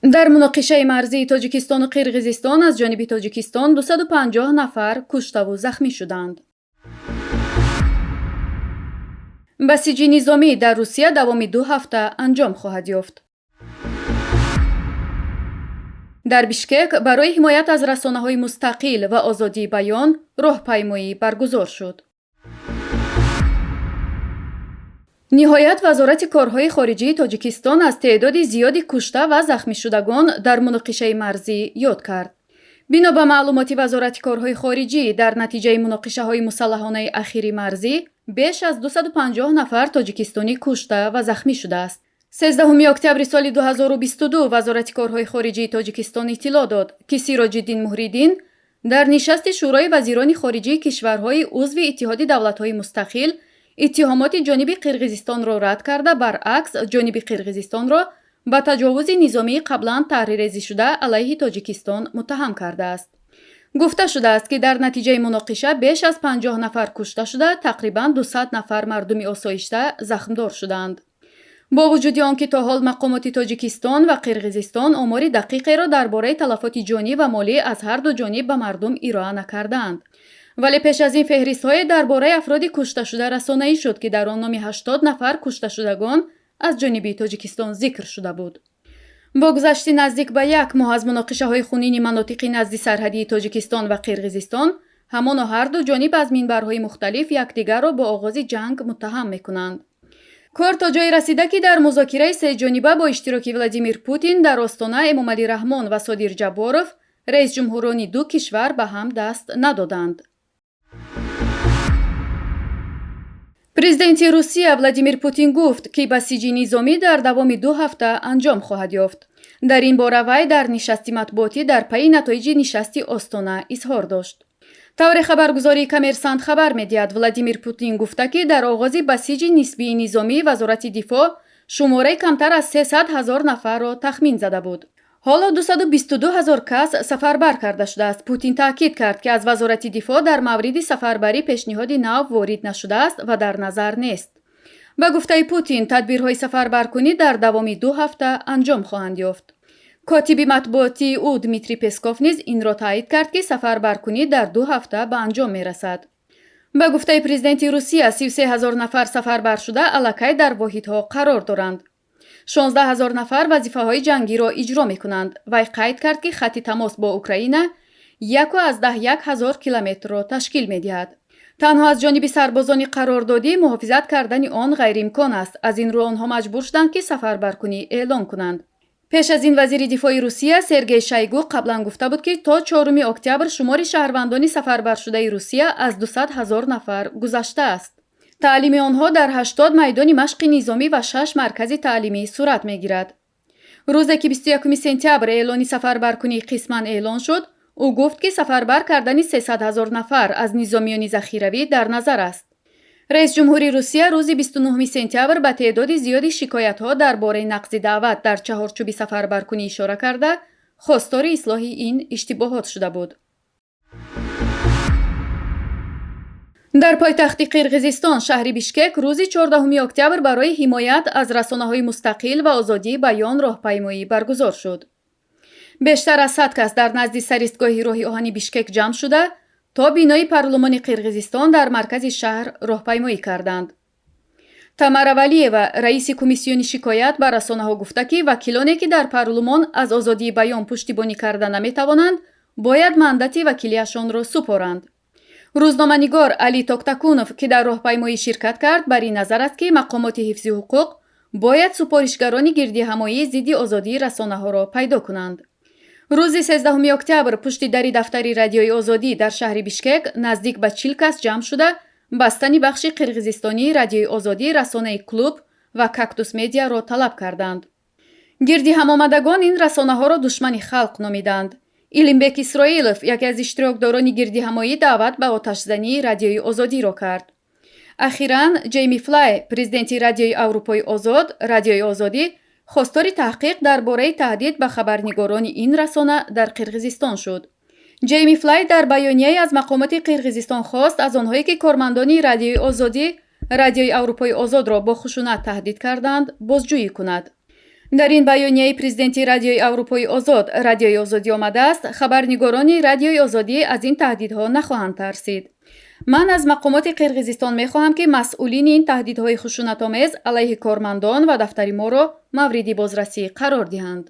در مناقشه مرزی تاجیکستان و قرقیزستان از جانب تاجیکستان 250 نفر کشته و زخمی شدند. بسیجی نظامی در روسیه دوام 2 هفته انجام خواهد یافت. در بیشکک برای حمایت از رسانه‌های مستقل و آزادی بیان راهپیمایی برگزار شد. نهایت وزارت کارهای خارجی تاجیکستان از تعداد زیادی کشته و زخمی شدگان در مناقشه مرزی یاد کرد. بنا به معلومات وزارت کارهای خارجی، در نتیجه مناقشه‌های مسلحانه اخیر مرزی بیش از 250 نفر تاجیکستانی کشته و زخمی شده است. 13 اکتبر سال 2022 وزارت کارهای خارجی تاجیکستان اطلاع داد که سیراج‌الدین مهریدین در نشست شورای وزیران خارجه کشورهای عضو اتحاد دولت‌های مستقل اتهامات جانب قرقیزستان را رد کرده، برعکس جانب قرقیزستان را به تجاوز نظامی قبلا تحریرریزی شده علیه تاجیکستان متهم کرده است. گفته شده است که در نتیجه مناقشه بیش از 50 نفر کشته شده، تقریباً 200 نفر مردم آسایشته زخمدار شدند. با وجود آنکه تا حال مقامات تاجیکستان و قرقیزستان آمار دقیقی را درباره تلفات جانی و مالی از هر دو جانب به مردم ارائه نکردند، ولی پیش از این فهرست‌های درباره افراد کشته شده رسانه‌ای شد که در آن نام 80 نفر کشته شدگان از جانب تاجیکستان ذکر شده بود. با گذشت نزدیک به 1 ماه از مناقشه‌های خونین مناطق نزدیک سرحدی تاجیکستان و قرقیزستان، همانا هر دو جانب از منبرهای مختلف یکدیگر را با آغاز جنگ متهم می‌کنند. کار تا جای رسیده که در مذاکره سه جانبه با اشتراک ولادیمیر پوتین در آستانه امامعلی رحمان و صادر جباروف، رئیس جمهوران دو کشور به هم دست ندادند. پرزیدنت روسیه ولادیمیر پوتین گفت که بسیجی نظامی در دوام 2 هفته انجام خواهد یافت. در این باره وی در نشست مطبوعاتی در پی نتایج نشست آستانه اظهار داشت. طور خبرگزاری کمرسانت خبر می‌دهد ولادیمیر پوتین گفته که در آغاز بسیج نسبی نظامی وزارت دفاع شماره کمتر از 300,000 نفر را تخمین زده بود. حالا 222,000 کس سفربر کرده شده است. پوتین تاکید کرد که از وزارت دفاع در مورد سفربری پیشنهاد نو وارد نشده است و در نظر نیست. به گفته پوتین تدبیرهای سفربرکنی در دوام 2 هفته انجام خواهند یافت. کاتب مطبوعاتی او دمیتری پسکوف نیز این را تایید کرد که سفربرکنی در 2 هفته به انجام می‌رسد. به گفته پرزیدنت روسیه 33,000 نفر سفربر شده الکی در واحدها قرار دارند. 16,000 نفر وظیفه‌های جنگی را اجرا می‌کنند. وی قید کرد که خط تماس با اوکراین 1,000 کیلومتر را تشکیل می‌دهد. تنها از جانب سربازان قراردادی محافظت کردن آن غیر امکان است. از این رو آنها مجبور شدند که سفربرکنی اعلان کنند. پیش از این وزیر دفاع روسیه سرگئی شایگو قبلا گفته بود که تا 4 اکتبر شمار شهروندان سفربر شده روسیه از 200,000 نفر گذشته است. تعلیم آنها در 80 میدان مشق نظامی و 6 مرکز تعلیمی صورت می‌گیرد. روزی که 21 سپتامبر اعلان سفربرکنی قسما اعلان شد، او گفت که سفربر کردن 300,000 نفر از نظامیان ذخیروی در نظر است. رئیس جمهوری روسیه روز 29 سپتامبر به تعداد زیادی شکایت‌ها درباره نقض دعوت در چهارچوب سفربرکنی اشاره کرده، خواستار اصلاح این اشتباهات شده بود. در پایتخت قرقیزستان شهر بیشکک روز 14 اکتبر برای حمایت از رسانه‌های مستقل و آزادی بیان راهپیمایی برگزار شد. بیشتر از 100 کس در نزد سرایستگاه راه آهن بیشکک جمع شده تا بینای پارلمان قرقیزستان در مرکز شهر راهپیمایی کردند. تامارا ولیوا رئیس کمیسیون شکایت به رسانه‌ها گفته که وکیلانی که در پارلمان از آزادی بیان پشتیبانی کردن نمی‌توانند باید مندت وکیلیشان را سپارند. روزنامه‌نگار علی توکتاکونوف که در راهپیمایی شرکت کرد بر این نظر است که مقامات حفظ حقوق باید سپارشگران گردهمایی ضد آزادی رسانه‌ها را پیدا کنند. روز 13 اکتبر پشت در دفتر رادیوی آزادی در شهر بیشکک نزدیک به 40 کس جمع شده بستن بخش قرقیزستانی رادیوی آزادی، رسانه کلوب و کاکتوس مدیا را طلب کردند. گردهم آمدگان این رسانه‌ها را دشمن خلق نامیدند. ایلینبک اسرائیلوف یکی از اشتراکداران گردهمایی دعوت به آتش‌زنی رادیوی آزادی را کرد. اخیراً جیمی فلای پرزیدنت رادیوی اروپای آزاد، رادیوی آزادی، خواستار تحقیق درباره تهدید به خبرنگاران این رسانه در قرقیزستان شد. جیمی فلای در بیانیه‌ای از مقامات قرقیزستان خواست از آنهایی که کارمندان رادیوی آزادی، رادیوی اروپای آزاد را با خشونت تهدید کردند، بازجویی کند. дар ин баёнияи президенти радиои аврупои озод радиои озодӣ омадааст хабарнигорони радиои озодӣ аз ин таҳдидҳо нахоҳанд тарсид. ман аз мақомоти қирғизистон мехоҳам ки масъулини ин таҳдидҳои хушунатомез алайҳи кормандон ва дафтари моро мавриди бозрасӣ қарор диҳанд.